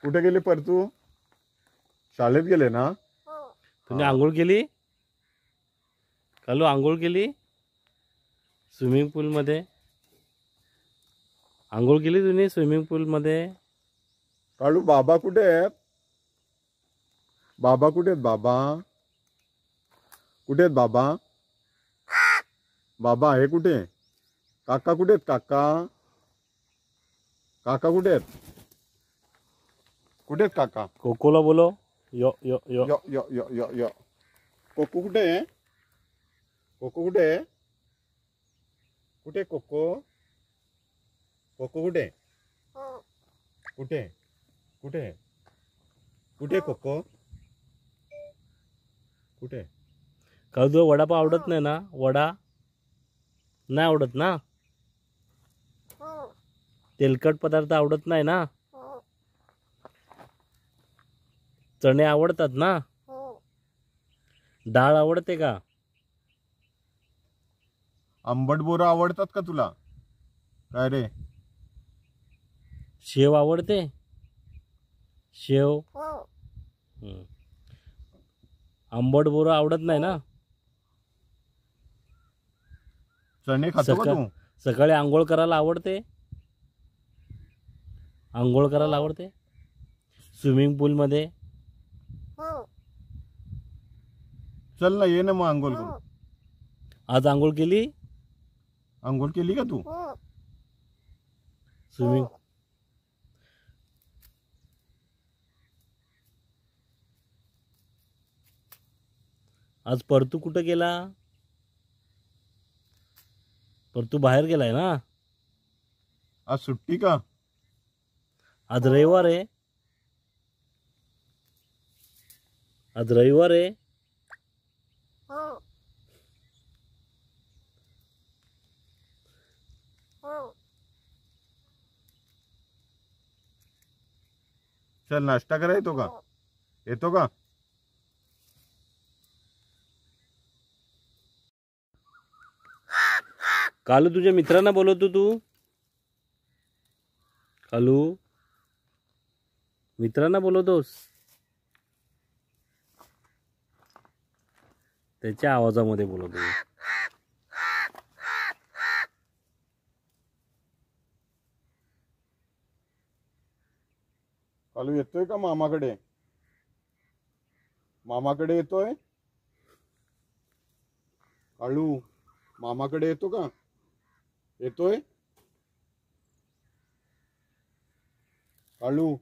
कुठे गेले परतू? शाळेत गेले ना? तुम्ही आंघोळ केली? कालू आंघोळ केली? स्विमिंग पूल मध्ये आंघोळ केली तुम्ही? स्विमिंग पूल मध्ये? काळू बाबा कुठे आहेत? बाबा कुठे आहेत? बाबा कुठे आहेत? बाबा बाबा आहे कुठे? काका कुठे आहेत? काका काका कुठे आहेत? कुठे आहेत काका? कोकोला बोलो. यो यो यो य य य य य कोको कुठे आहे? कोको कुठे आहे? कुठे कोको? कोको कुठे? कुठे कुठे कुठे कोको? कुठे? काल तुला वडापाव आवडत नाही ना? वडा नाही आवडत ना? तेलकट पदार्थ आवडत नाही ना? चणे आवडतात ना? डाळ आवडते का? आंबट बोरं आवडतात का तुला? काय रे? शेव आवडते? शेव आंबट बोरं आवडत नाही ना? चणे खातो का तू? सकाळी आंघोळ करायला आवडते? आंघोळ करायला आवडते? स्विमिंग पूल मध्ये? चल ना, ये ना मग आंघोळ करू. आज आंघोळ केली? आंघोळ केली का तू? स्विमिंग आज परतू कुठं गेला? परतू बाहेर गेलाय ना? आज सुट्टी का? आज रविवार आहे. आज रविवार आहे. चल नाश्ता करा. येतो का? येतो का? कालू तुझ्या मित्रांना बोलवतो तू? कालू मित्रांना बोलवतोस? त्याच्या आवाजामध्ये बोलवतो. कालू येतोय का मामाकडे? मामाकडे येतोय? काळू मामाकडे येतो का? येतोय? काळू